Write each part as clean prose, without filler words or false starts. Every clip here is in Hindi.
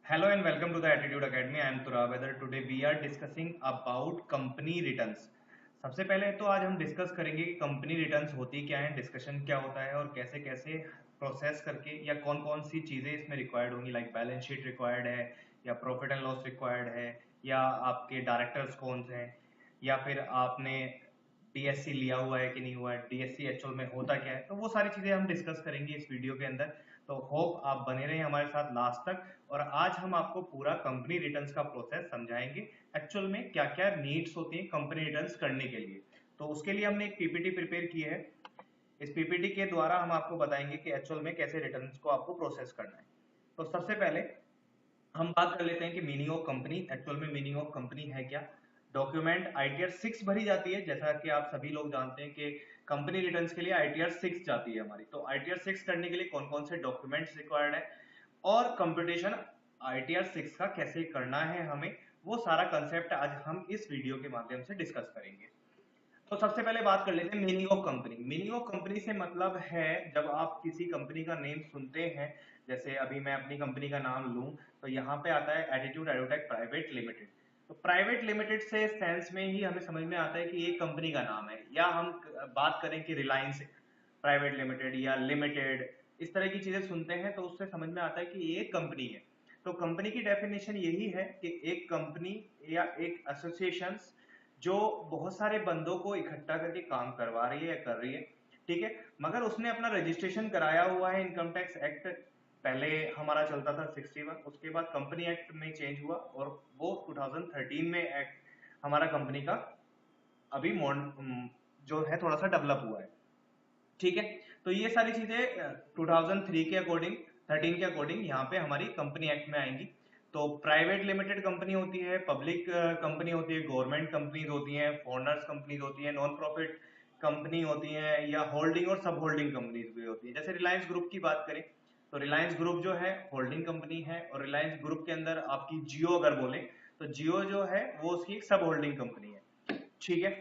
Hello and welcome to the Attitude Academy. I am Turab Weather. Today we are discussing about company returns. सबसे पहले तो आज हम डिस्कस करेंगे कि कंपनी रिटर्न्स होती क्या है, डिस्कशन क्या होता है और कैसे कैसे प्रोसेस करके या कौन कौन सी चीजें इसमें रिक्वायर्ड होंगी, लाइक बैलेंस शीट रिक्वायर्ड है या प्रॉफिट एंड लॉस रिक्वायर्ड है या आपके डायरेक्टर्स कौन से हैं या फिर आपने डीएससी लिया हुआ है कि नहीं हुआ है, डीएससी एक्चुअल में होता क्या है। तो वो सारी चीजें हम डिस्कस करेंगे इस वीडियो के अंदर। तो होप आप बने रहें हमारे साथ लास्ट तक। और आज हम आपको पूरा कंपनी रिटर्न्स का प्रोसेस समझाएंगे, एक्चुअल में क्या क्या नीड्स होती हैं कंपनी रिटर्न्स करने के लिए। तो उसके लिए हमने एक पीपीटी प्रिपेयर की है। इस पीपीटी के द्वारा हम आपको बताएंगे कि एक्चुअल में कैसे रिटर्न्स को आपको प्रोसेस करना है। तो सबसे पहले हम बात कर लेते हैं कि मीनिंग ऑफ कंपनी। एक्चुअल में मीनिंग ऑफ कंपनी है क्या। डॉक्यूमेंट आईटीआर 6 भरी जाती है, जैसा कि आप सभी लोग जानते हैं कि कंपनी रिटर्न्स के लिए आईटीआर 6 जाती है हमारी। तो आईटीआर 6 करने के लिए कौन कौन से डॉक्यूमेंट्स रिक्वायर्ड है और कंप्यूटेशन आईटीआर 6 का कैसे करना है हमें, वो सारा कंसेप्ट आज हम इस वीडियो के माध्यम से डिस्कस करेंगे। तो सबसे पहले बात कर लेते हैं meaning of company. Meaning of company से मतलब है जब आप किसी कंपनी का नेम सुनते हैं, जैसे अभी मैं अपनी कंपनी का नाम लूं तो यहाँ पे आता है एटीट्यूड एडोटेक प्राइवेट लिमिटेड। तो प्राइवेट लिमिटेड से सेंस में ही हमें समझ में आता है कि ये कंपनी का नाम है। या हम बात करें कि रिलायंस प्राइवेट लिमिटेड या लिमिटेड, इस तरह की चीजें सुनते हैं तो उससे समझ में आता है कि ये एक कंपनी है। तो कंपनी की डेफिनेशन यही है कि एक कंपनी या एक एसोसिएशन जो बहुत सारे बंदों को इकट्ठा करके काम करवा रही है या कर रही है, ठीक है, मगर उसने अपना रजिस्ट्रेशन कराया हुआ है इनकम टैक्स एक्ट। पहले हमारा चलता था 61, उसके बाद कंपनी एक्ट में चेंज हुआ और वो 2013 में एक्ट हमारा कंपनी का अभी जो है थोड़ा सा डेवलप हुआ है, ठीक है। तो ये सारी चीजें 2003 के अकॉर्डिंग, 13 के अकॉर्डिंग यहाँ पे हमारी कंपनी एक्ट में आएंगी। तो प्राइवेट लिमिटेड कंपनी होती है, पब्लिक कंपनी होती है, गवर्नमेंट कंपनीज होती हैं, फॉरनर्स कंपनीज होती हैं, नॉन प्रॉफिट कंपनी होती हैं या होल्डिंग और सब होल्डिंग कंपनीज भी होती है। जैसे रिलायंस ग्रुप की बात करें तो रिलायंस ग्रुप जो है होल्डिंग कंपनी है और रिलायंस ग्रुप के अंदर आपकी जियो अगर बोले तो जियो जो है वो उसकी एक सब होल्डिंग कंपनी है, ठीक है।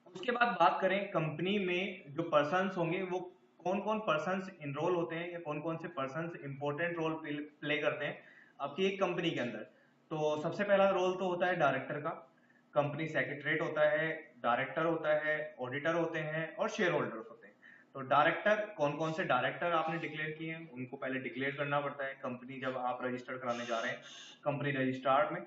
उसके बाद बात करें कंपनी में जो पर्सन्स होंगे वो कौन कौन पर्सन्स इनरोल होते हैं या कौन कौन से पर्सन्स इंपॉर्टेंट रोल प्ले करते हैं आपकी एक कंपनी के अंदर। तो सबसे पहला रोल तो होता है डायरेक्टर का। कंपनी सेक्रेटरीट होता है, डायरेक्टर होता है, ऑडिटर होते हैं और शेयर होल्डर्स होते हैं। तो डायरेक्टर, कौन कौन से डायरेक्टर आपने डिक्लेयर किए हैं उनको पहले डिक्लेयर करना पड़ता है कंपनी जब आप रजिस्टर कराने जा रहे हैं कंपनी रजिस्ट्रार में।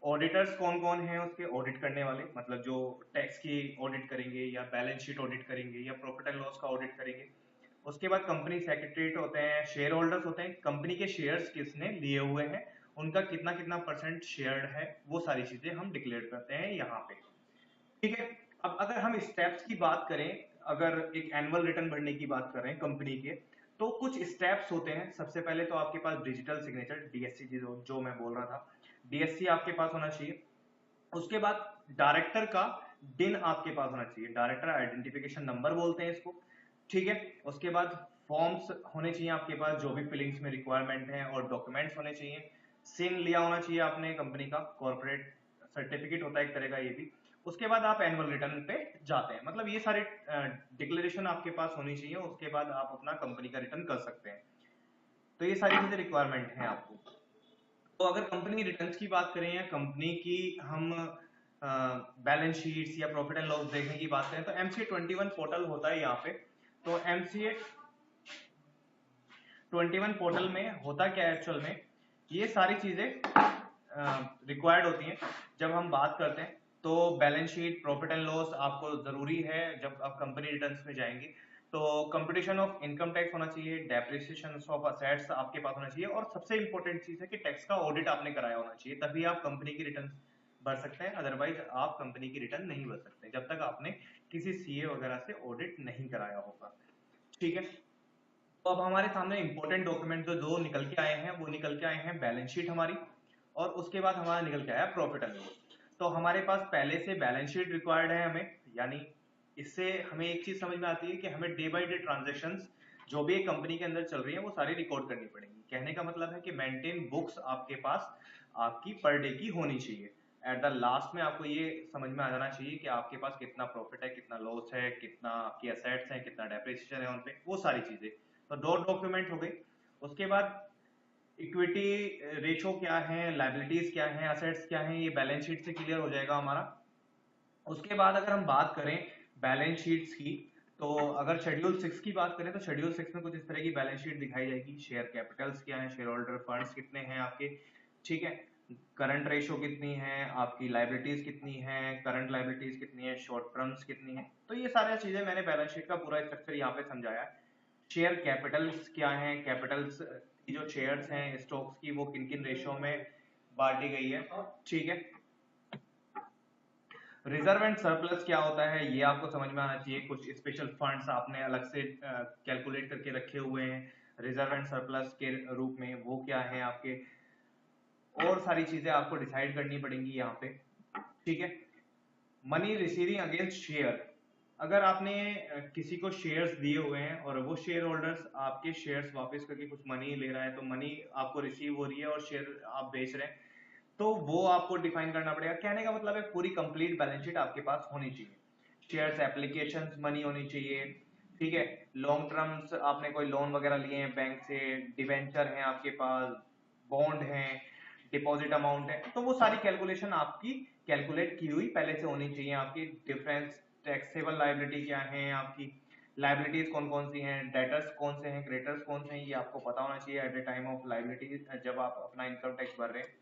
ऑडिटर्स कौन कौन हैं उसके ऑडिट करने वाले, मतलब जो टैक्स की ऑडिट करेंगे या बैलेंस शीट ऑडिट करेंगे या प्रॉफिट एंड लॉस का ऑडिट करेंगे। उसके बाद कंपनी सेक्रेटरीट होते हैं, शेयर होल्डर्स होते हैं, कंपनी के शेयर्स किसने लिए हुए हैं, उनका कितना कितना परसेंट शेयर है, वो सारी चीजें हम डिक्लेयर करते हैं यहाँ पे, ठीक है। अब अगर हम स्टेप्स की बात करें, अगर एक एनुअल रिटर्न भरने की बात कर रहे हैं कंपनी के, तो कुछ स्टेप्स होते हैं। सबसे पहले तो आपके पास डिजिटल सिग्नेचर डीएससी जो मैं बोल रहा था, डीएससी आपके पास होना चाहिए। उसके बाद डायरेक्टर का डिन आपके पास होना चाहिए, डायरेक्टर आइडेंटिफिकेशन नंबर बोलते हैं इसको, ठीक है। उसके बाद फॉर्म्स होने चाहिए आपके पास जो भी फिलिंग्स में रिक्वायरमेंट है और डॉक्यूमेंट्स होने चाहिए। सिन लिया होना चाहिए आपने कंपनी का, कॉर्पोरेट सर्टिफिकेट होता है एक तरह का ये भी। उसके बाद आप एनुअल रिटर्न पे जाते हैं, मतलब ये सारे डिक्लेरेशन आपके पास होनी चाहिए, उसके बाद आप अपना कंपनी का रिटर्न कर सकते हैं। तो ये सारी चीजें रिक्वायरमेंट है आपको। तो अगर कंपनी रिटर्न्स की बात करें या कंपनी की हम बैलेंस शीट्स या प्रॉफिट एंड लॉस देखने की बात करें तो एमसीए 21 पोर्टल होता है यहाँ पे। तो एमसीए 21 पोर्टल में होता क्या है एक्चुअल में, ये सारी चीजें रिक्वायर्ड होती हैं जब हम बात करते हैं। तो balance sheet profit and loss आपको जरूरी है जब आप कंपनी रिटर्न्स में जाएंगे। तो कंपटीशन ऑफ इनकम टैक्स होना चाहिए, डेप्रिसिएशन ऑफ असेट्स आपके पास होना चाहिए और सबसे इंपॉर्टेंट चीज है कि टैक्स का ऑडिट आपने कराया होना चाहिए, तभी आप कंपनी की रिटर्न भर सकते हैं। अदरवाइज आप कंपनी की रिटर्न नहीं भर सकते जब तक आपने किसी सीए वगैरह से ऑडिट नहीं कराया होगा, ठीक है। तो अब हमारे सामने इंपॉर्टेंट डॉक्यूमेंट जो दो निकल के आए हैं, वो निकल के आए हैं बैलेंस शीट हमारी और उसके बाद हमारा निकल के आया प्रॉफिट एंड लॉस। तो हमारे पास पहले से बैलेंस शीट रिक्वायर्ड है हमें, यानी इससे हमें एक चीज समझ में आती है कि हमें डे बाय डे ट्रांजेक्शन्स जो भी एक कंपनी के अंदर चल रही है वो सारी रिकॉर्ड करनी पड़ेगी। कहने का मतलब है कि मेंटेन बुक्स आपके पास आपकी पर डे की होनी चाहिए। एट द लास्ट में आपको ये समझ में आ जाना चाहिए कि आपके पास कितना प्रॉफिट है, कितना लॉस है, कितना आपकी एसेट्स है, कितना डेप्रिसिएशन है उनपे, वो सारी चीजें। तो दो डॉक्यूमेंट हो गए। उसके बाद इक्विटी रेशो क्या है, लाइबिलिटीज क्या है, असेट्स क्या है, ये बैलेंस शीट से क्लियर हो जाएगा हमारा। उसके बाद अगर हम बात करें बैलेंस शीट्स की, तो अगर शेड्यूल 6 की बात करें तो शेड्यूल 6 में कुछ इस तरह की बैलेंस शीट दिखाई जाएगी। शेयर कैपिटल्स क्या है, शेयर होल्डर फंड्स कितने हैं आपके, ठीक है, करंट रेशो कितनी है आपकी, लाइबिलिटीज कितनी है, करंट लाइबिलिटीज कितनी है, शॉर्ट टर्म्स कितनी है, तो ये सारी चीजें मैंने बैलेंस शीट का पूरा स्ट्रक्चर यहाँ पे समझाया है। शेयर कैपिटल्स क्या है, कैपिटल्स की जो शेयर्स हैं स्टॉक्स की वो किन किन रेशो में बांटी गई है, ठीक है। रिजर्व एंड सरप्लस क्या होता है ये आपको समझ में आना चाहिए। कुछ स्पेशल फंड्स आपने अलग से कैलकुलेट करके रखे हुए हैं रिजर्व एंड सरप्लस के रूप में, वो क्या है आपके, और सारी चीजें आपको डिसाइड करनी पड़ेंगी यहाँ पे, ठीक है। मनी रिसीविंग अगेंस्ट शेयर, अगर आपने किसी को शेयर्स दिए हुए हैं और वो शेयर होल्डर्स आपके शेयर्स वापस करके कुछ मनी ले रहा है, तो मनी आपको रिसीव हो रही है और शेयर आप बेच रहे हैं, तो वो आपको डिफाइन करना पड़ेगा। कहने का मतलब है पूरी कंप्लीट बैलेंस शीट आपके पास होनी चाहिए। शेयर्स एप्लीकेशंस मनी होनी चाहिए, ठीक है। लॉन्ग टर्म्स आपने कोई लोन वगैरह लिए हैं बैंक से, डिवेंचर हैं आपके पास, बॉन्ड हैं, डिपॉजिट अमाउंट है, तो वो सारी कैलकुलेशन आपकी कैलकुलेट की हुई पहले से होनी चाहिए। आपकी डिफरेंस टैक्सेबल लाइबिलिटी क्या है आपकी, लाइबिलिटीज कौन कौन सी हैं, डेटर्स कौन से हैं, क्रेडिटर्स कौन से हैं, ये आपको पता होना चाहिए at the time of liability जब आप अपना इनकम टैक्स भर रहे हैं,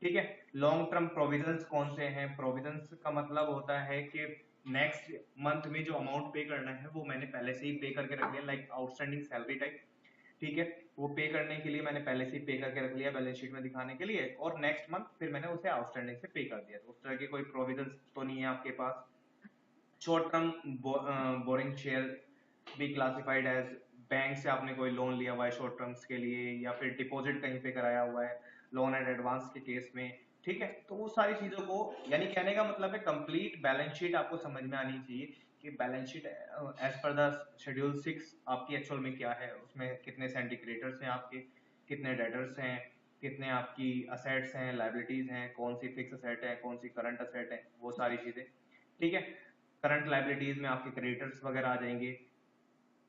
ठीक है। लॉन्ग टर्म प्रोविजंस कौन से हैं, प्रोविजंस का मतलब होता है कि नेक्स्ट मंथ में जो अमाउंट पे करना है वो मैंने पहले से ही पे करके रख लिया, लाइक आउटस्टैंडिंग सैलरी टाइप, ठीक है। वो पे करने के लिए मैंने पहले से ही पे करके रख लिया बैलेंस शीट में दिखाने के लिए, और नेक्स्ट मंथ फिर मैंने उसे आउटस्टैंडिंग से पे कर दिया, तो उस तरह के कोई प्रोविजंस तो नहीं है आपके पास। शॉर्ट टर्म बोरिंग शेयर भी क्लासिफाइड एज, बैंक से आपने कोई लोन लिया हुआ है शॉर्ट टर्म्स के लिए, या फिर डिपॉजिट कहीं पे कराया हुआ है लोन एंड एडवांस के केस में, ठीक है। तो वो सारी चीजों को, यानी कहने का मतलब है कंप्लीट बैलेंस शीट आपको समझ में आनी चाहिए कि balance sheet as per the schedule 6 आपकी एक्चुअल में क्या है, उसमें कितने सिंडिकेटर्स हैं आपके, कितने डेटर्स हैं, कितने आपकी असेट्स हैं, लाइबिलिटीज हैं, कौन सी फिक्स असेट है, कौन सी करंट असेट है, वो सारी चीजें, ठीक है। करंट लाइबिलिटीज में आपके क्रेडिटर्स वगैरह आ जाएंगे,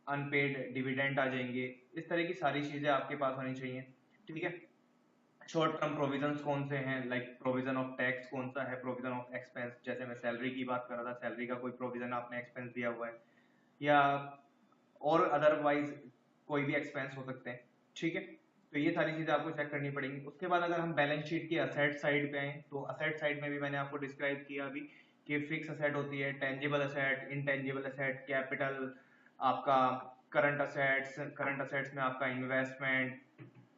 अनपेड डिविडेंड आ जाएंगे, इस तरह की सारी चीजें आपके पास होनी चाहिए, ठीक है। शॉर्ट टर्म प्रोविजंस कौन से हैं, लाइक प्रोविजन ऑफ टैक्स कौन सा है, प्रोविजन ऑफ एक्सपेंस, जैसे मैं सैलरी की बात कर रहा था, सैलरी का कोई प्रोविजन आपने एक्सपेंस दिया हुआ है, या और अदरवाइज कोई भी एक्सपेंस हो सकते हैं, ठीक है। तो ये सारी चीजें आपको चेक करनी पड़ेंगी। उसके बाद अगर हम बैलेंस शीट की असेट साइड पे आए, तो असेट साइड में भी मैंने आपको डिस्क्राइब किया अभी कि फिक्स असेट होती है, tangible asset, intangible asset, capital, आपका करंट असेट्स में आपका investment,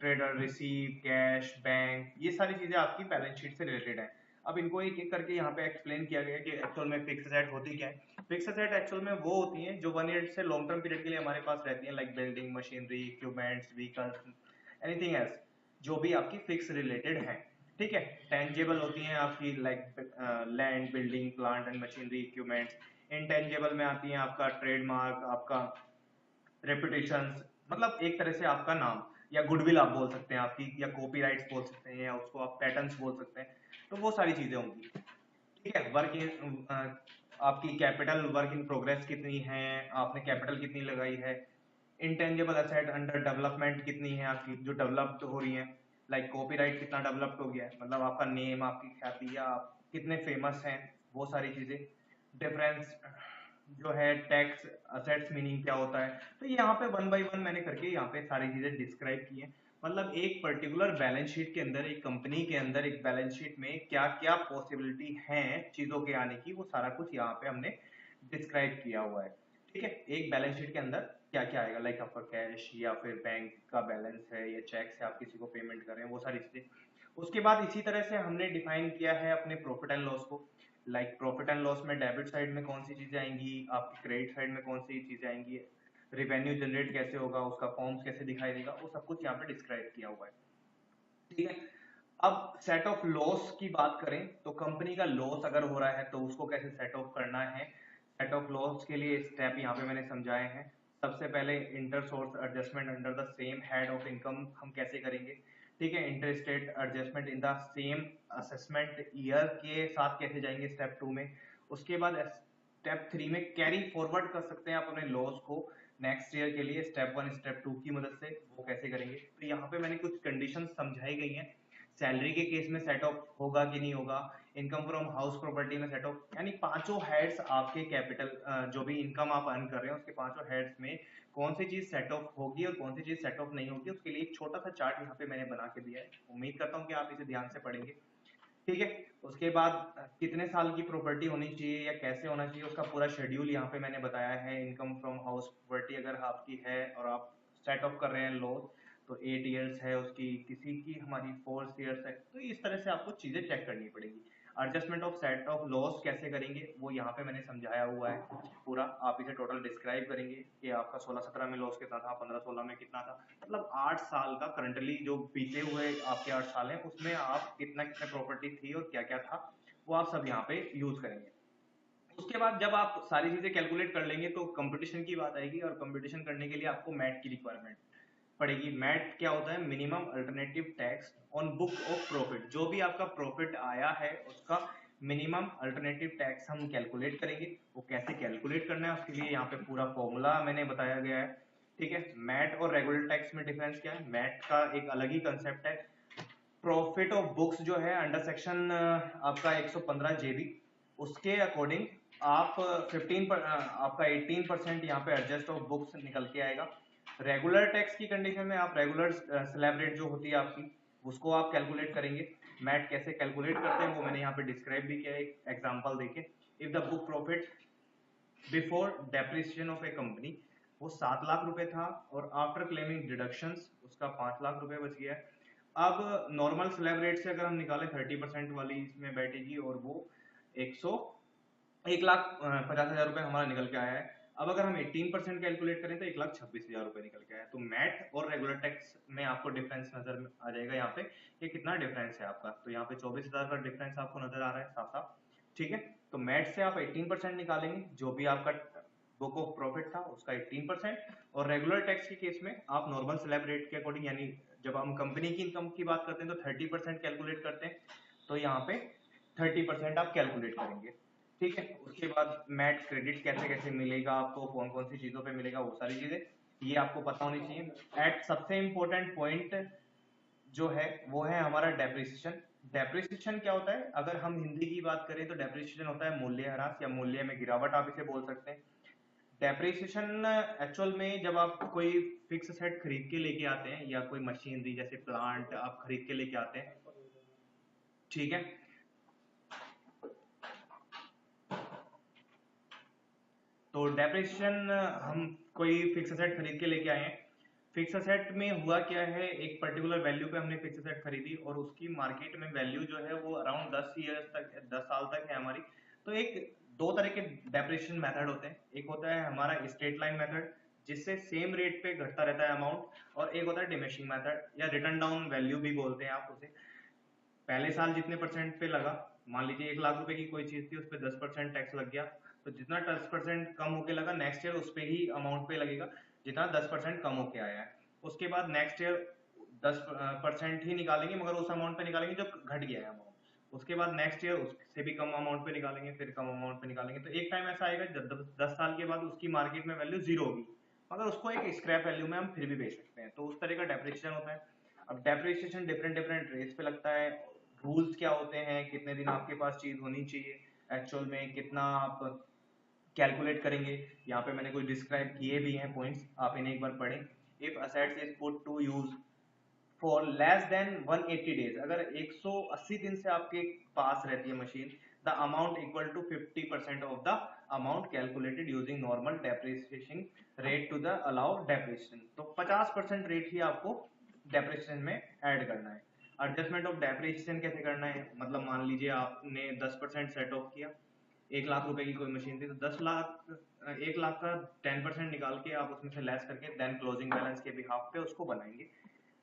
trader receive, cash, bank, ये सारी चीजें आपकी बैलेंस शीट से रिलेटेड है। अब इनको एक एक करके यहाँ पे एक्सप्लेन किया गया कि एक्चुअल में फिक्स असेट होती क्या है। फिक्स असेट एक्चुअल में वो होती हैं जो 1 ईयर से लॉन्ग टर्म पीरियड के लिए हमारे पास रहती हैं, like building, machinery, equipments, vehicles, anything else जो भी आपकी फिक्स रिलेटेड है, ठीक है। टेंजेबल होती हैं आपकी like land, building, plant and machinery, equipments. Intangible में आती हैं आपका ट्रेडमार्क, आपका रेपुटेशन, मतलब एक तरह से आपका नाम या गुडविल आप बोल सकते हैं आपकी, या कॉपीराइट्स बोल सकते हैं, या उसको आप पैटर्न्स बोल सकते हैं, तो वो सारी चीजें होंगी, ठीक है। वर्क इन आपकी कैपिटल वर्क इन प्रोग्रेस कितनी है, आपने कैपिटल कितनी लगाई है। इंटेंजिबल एसेट अंडर डेवलपमेंट कितनी है आपकी, जो डेवलप्ड हो रही है, लाइक कॉपीराइट कितना डेवलप्ड हो गया है, मतलब आपका नेम, आपकी ख्याति, या आप कितने फेमस हैं, वो सारी चीजें। डिफरेंस जो है टैक्स असेट्स मीनिंग क्या होता है, तो यहाँ पे वन बाय वन मैंने करके यहाँ पे सारी चीजें डिस्क्राइब की है। मतलब एक पर्टिकुलर बैलेंस शीट के अंदर, एक कंपनी के अंदर एक बैलेंस शीट में क्या क्या पॉसिबिलिटी है चीजों के आने की, वो सारा कुछ यहाँ पे हमने डिस्क्राइब किया हुआ है, ठीक है। एक बैलेंस शीट के अंदर क्या क्या आएगा, लाइक आपका कैश या फिर बैंक का बैलेंस है, या चेक से आप किसी को पेमेंट कर रहे हैं, वो सारी चीजें। उसके बाद इसी तरह से हमने डिफाइन किया है अपने प्रॉफिट एंड लॉस को, लाइक प्रॉफिट एंड लॉस में डेबिट साइड में कौन सी चीजें आएंगी, आपकी क्रेडिट साइड में कौन सी चीजें आएंगी, रेवेन्यू जनरेट कैसे होगा, उसका फॉर्म्स कैसे दिखाई देगा, वो सब कुछ यहाँ पे डिस्क्राइब किया हुआ है, ठीक है। अब सेट ऑफ लॉस की बात करें तो कंपनी का लॉस अगर हो रहा है तो उसको कैसे सेट ऑफ करना है। सेट ऑफ लॉस के लिए स्टेप यहाँ पे मैंने समझाए हैं। सबसे पहले inter source adjustment under the same head of income हम कैसे करेंगे, ठीक है। Inter state adjustment in the same assessment year के साथ कैसे जाएंगे स्टेप 2 में। उसके बाद स्टेप 3 में कैरी फॉरवर्ड कर सकते हैं आप अपने लॉस को नेक्स्ट ईयर के लिए स्टेप 1 स्टेप 2 की मदद से वो कैसे करेंगे। तो यहाँ पे मैंने कुछ कंडीशन समझाई गई हैं। सैलरी के केस में सेट ऑफ होगा कि नहीं होगा, इनकम फ्रॉम हाउस प्रॉपर्टी में सेट ऑफ, यानी पांचों हेड्स आपके कैपिटल जो भी इनकम आप अर्न कर रहे हैं उसके पांचों हेड्स में कौन सी चीज सेट ऑफ होगी और कौन सी चीज सेट ऑफ नहीं होगी, उसके लिए एक छोटा सा चार्ट यहाँ पे मैंने बना के दिया है। उम्मीद करता हूँ कि आप इसे ध्यान से पढ़ेंगे। ठीक है, उसके बाद कितने साल की प्रॉपर्टी होनी चाहिए या कैसे होना चाहिए उसका पूरा शेड्यूल यहाँ पे मैंने बताया है। इनकम फ्रॉम हाउस प्रॉपर्टी अगर आपकी है और आप सेट ऑफ कर रहे हैं लॉस तो 8 इयर्स है उसकी, किसी की हमारी 4 इयर्स है, तो इस तरह से आपको चीजें चेक करनी पड़ेगी। Adjustment of set of loss कैसे करेंगे वो यहाँ पे मैंने समझाया हुआ है पूरा। आप इसे टोटल डिस्क्राइब करेंगे कि आपका 16-17 में लॉस कितना था, 15-16 में कितना था, मतलब 8 साल का करंटली जो बीते हुए आपके 8 साल हैं उसमें आप कितना कितना प्रॉपर्टी थी और क्या क्या था वो आप सब यहाँ पे यूज करेंगे। उसके बाद जब आप सारी चीजें कैलकुलेट कर लेंगे तो कंपटीशन की बात आएगी, और कंपटीशन करने के लिए आपको मैट की रिक्वायरमेंट पड़ेगी। मैट क्या होता है, minimum alternative tax on book of profit. जो भी आपका प्रॉफिट आया है उसका मिनिमम अल्टरनेटिव टैक्स हम कैलकुलेट करेंगे। वो कैसे कैलकुलेट करना है उसके लिए यहाँ पे पूरा फॉर्मूला मैंने बताया गया है। ठीक है, मैट और रेगुलर टैक्स में डिफरेंस क्या है, मैट का एक अलग ही कंसेप्ट है। प्रॉफिट ऑफ बुक्स जो है अंडर सेक्शन आपका 115 जेबी, उसके अकॉर्डिंग आप 15 आपका 18% यहाँ पे एडजस्ट ऑफ बुक्स निकल के आएगा। रेगुलर टैक्स की कंडीशन में आप रेगुलर स्लैब रेट जो होती है आपकी उसको आप कैलकुलेट करेंगे। मैट कैसे कैलकुलेट करते हैं वो मैंने यहाँ पे डिस्क्राइब भी किया है एक एग्जांपल देके। If the book profit before depreciation of A company वो 7 लाख रुपए था और आफ्टर क्लेमिंग डिडक्शंस उसका 5 लाख रुपए बच गया है। अब नॉर्मल स्लैब रेट से अगर हम निकालें 30% वाली इसमें बैठेगी और वो 1,50,000 रुपए हमारा निकल के आया है। अब अगर हम 18% कैलकुलेट करें तो 1,26,000 रुपए निकल के आया है। तो मैट और रेगुलर टैक्स में आपको डिफरेंस नजर आ जाएगा यहाँ पे कि कितना डिफरेंस है आपका। तो यहाँ पे 24,000 का डिफरेंस आपको नजर आ रहा है साफ साफ। ठीक है, तो मैट से आप 18% निकालेंगे, जो भी आपका बुक ऑफ प्रॉफिट था उसका 18%, और रेगुलर टैक्स के केस में आप नॉर्मल स्लैब रेट के अकॉर्डिंग, यानी जब हम कंपनी की इनकम की बात करते हैं तो 30% कैलकुलेट करते हैं, तो यहाँ पे 30% आप कैलकुलेट करेंगे। ठीक है, उसके बाद मैट क्रेडिट कैसे कैसे मिलेगा आपको, कौन कौन सी चीजों पे मिलेगा, वो सारी चीजें ये आपको पता होनी चाहिए। एट सबसे इंपॉर्टेंट पॉइंट जो है वो है हमारा डेप्रिसिएशन। डेप्रिसिएशन क्या होता है, अगर हम हिंदी की बात करें तो डेप्रिसिएशन होता है मूल्यह्रास या मूल्य में गिरावट आप इसे बोल सकते हैं। डेप्रिसिएशन एक्चुअल में जब आप कोई फिक्स सेट खरीद के लेके आते हैं या कोई मशीनरी जैसे प्लांट आप खरीद के लेके आते हैं, ठीक है, तो डेप्रिसिएशन हम कोई फिक्स सेट खरीद के लेके आए हैं। फिक्स सेट में हुआ क्या है, एक पर्टिकुलर वैल्यू पे हमने फिक्स सेट खरीदी और उसकी मार्केट में वैल्यू जो है वो अराउंड 10 ईयर्स तक 10 साल तक है हमारी। तो एक दो तरह के डेप्रिसिएशन मेथड होते हैं, एक होता है हमारा स्ट्रेट लाइन मेथड जिससे सेम रेट पे घटता रहता है अमाउंट, और एक होता है डिमिनिशिंग मेथड या रिटर्न डाउन वैल्यू भी बोलते हैं आप उसे। पहले साल जितने परसेंट पे लगा, मान लीजिए 1 लाख रुपए की कोई चीज थी उस पर 10% टैक्स लग गया, तो जितना 10% कम होके लगा नेक्स्ट ईयर उस पे ही अमाउंट पे लगेगा जितना 10% कम होके आया है। उसके बाद नेक्स्ट ईयर 10% ही निकालेंगे मगर उस अमाउंट पे निकालेंगे जो घट गया है अमाउंट। उसके बाद नेक्स्ट ईयर उससे भी कम अमाउंट पे निकालेंगे, फिर कम अमाउंट पे निकालेंगे। तो एक टाइम ऐसा आएगा जब 10 साल के बाद उसकी मार्केट में वैल्यू जीरो होगी, मगर उसको एक स्क्रैप वैल्यू में हम फिर भी बेच सकते हैं। तो उस तरह का डेप्रिसिएशन होता है। अब डेप्रिसिएशन डिफरेंट डिफरेंट रेट्स पे लगता है। रूल्स क्या होते हैं, कितने दिन आपके पास चीज होनी चाहिए, एक्चुअल में कितना आप कैलकुलेट करेंगे, यहाँ पे मैंने कुछ डिस्क्राइब किए भी हैं पॉइंट्स, आप इन्हें एक बार पढ़ें। If assets is put to use for less than 180 days, अगर 180 दिन से आपके पास रहती है machine, the amount equal to 50% of the amount calculated using normal depreciation rate to the allowed depreciation. तो 50% रेट ही आपको डेप्रिसिएशन में ऐड करना है। एडजस्टमेंट ऑफ डेप्रिसिएशन कैसे करना है, मतलब मान लीजिए आपने 10% सेट ऑफ किया, 1 लाख रुपए की कोई मशीन थी तो 1 लाख का 10% निकाल के आप उसमें से लेस करके देन क्लोजिंग बैलेंस के बिहाफ पे उसको बनाएंगे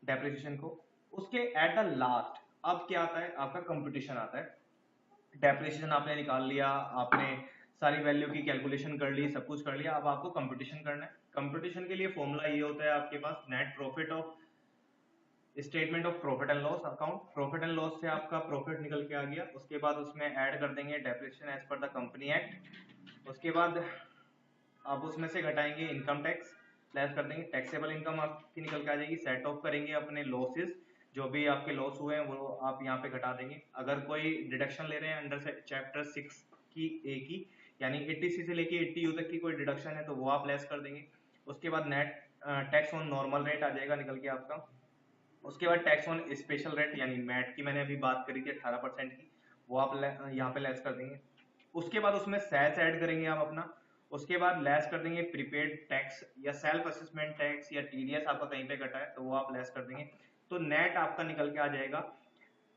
डेप्रिसिएशन को। उसके एट द लास्ट अब क्या आता है, आपका कंपटीशन आता है। डेप्रिसिएशन आपने निकाल लिया, आपने सारी वैल्यू की कैलकुलेशन कर ली, सब कुछ कर लिया, अब आपको कंपटीशन करना है। कंपटीशन के लिए फॉर्मूला ये होता है आपके पास net profit of statement of profit and loss account. Profit and loss से आपका प्रॉफिट निकल के आ गया, उसके बाद उसमें ऐड कर देंगे depreciation as per the company act. उसके बाद आप उसमें से घटाएंगे इनकम टैक्स, लेस कर देंगे। टैक्सेबल इनकम आपकी निकल के आ जाएगी। सेट ऑफ करेंगे अपने लॉसेस, जो भी आपके लॉस हुए हैं वो आप यहाँ पे घटा देंगे। अगर कोई डिडक्शन ले रहे हैं अंडर चैप्टर 6 की ए की, यानी 80C से लेके 80U तक की कोई डिडक्शन है तो वो आप लेस कर देंगे। उसके बाद net tax on normal rate आ जाएगा निकल के आपका। उसके बाद टैक्स ऑन स्पेशल रेट यानी मैट की मैंने अभी बात करी थी 18% की, वो आप यहाँ पे लेस कर देंगे। उसके बाद उसमें सेस ऐड करेंगे आप अपना। उसके बाद लेस कर देंगे प्रीपेड टैक्स या सेल्फ असेसमेंट टैक्स या टीडीएस आपका कहीं पे कटा है तो वो आप लेस कर देंगे। तो नेट आपका निकल के आ जाएगा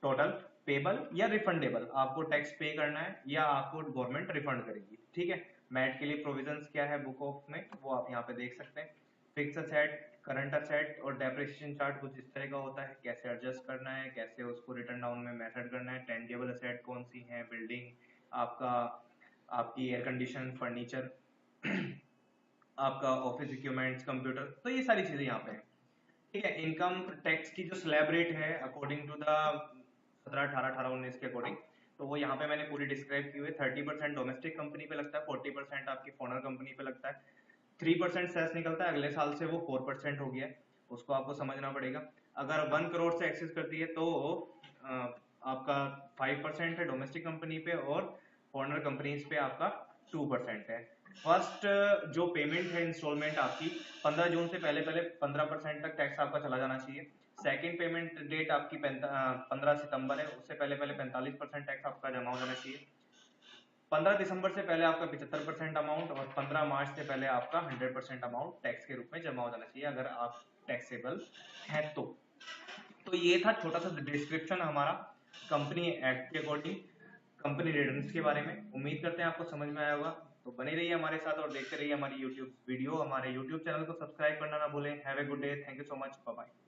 टोटल पेबल या रिफंडेबल, आपको टैक्स पे करना है या आपको गवर्नमेंट रिफंड करेगी। ठीक है, मैट के लिए प्रोविजंस क्या है बुक ऑफ में वो आप यहाँ पे देख सकते हैं। फिक्स असेट, करंट असेट और डेप्रिसिएशन चार्ट कुछ इस तरह का होता है, कैसे एडजस्ट करना है, कैसे उसको रिटर्न डाउन में मेथड करना है। टेंजेबल असेट कौन सी है, बिल्डिंग आपका, आपकी एयर कंडीशन, फर्नीचर आपका ऑफिस इक्विपमेंट्स, कंप्यूटर, तो ये सारी चीजें यहाँ पे हैं। ठीक है, इनकम टैक्स की जो स्लैब रेट है अकॉर्डिंग टू द 17, 18, 18, 19 के अकॉर्डिंग, तो वो यहाँ पे मैंने पूरी डिस्क्राइब की हुई है। 30% डोमेस्टिक कंपनी पे लगता है, 40% आपकी फॉरेन कंपनी पे लगता है, 3% सेस निकलता है, अगले साल से वो 4% हो गया है, उसको आपको समझना पड़ेगा। अगर 1 करोड़ से एक्सेस करती है तो आपका 5% है डोमेस्टिक कंपनी पे और फॉरेनर कंपनीज पे आपका 2% है। फर्स्ट जो पेमेंट है इंस्टॉलमेंट आपकी 15 जून से पहले पहले 15% तक टैक्स आपका चला जाना चाहिए। सेकंड पेमेंट डेट आपकी 15 सितंबर है, उससे पहले पहले 45% टैक्स आपका जमा हो जाना चाहिए। 15 दिसंबर से पहले आपका 75% अमाउंट और 15 मार्च से पहले आपका 100% अमाउंट टैक्स के रूप में जमा हो जाना चाहिए अगर आप टैक्सेबल है तो ये था छोटा सा डिस्क्रिप्शन हमारा कंपनी एक्ट के अकॉर्डिंग कंपनी रिटर्न्स के बारे में। उम्मीद करते हैं आपको समझ में आया होगा। तो बने रहिए हमारे साथ और देखते रहिए हमारी यूट्यूब वीडियो। हमारे यूट्यूब चैनल को सब्सक्राइब करना ना भूलें। Have a good day, thank you so much, bye bye.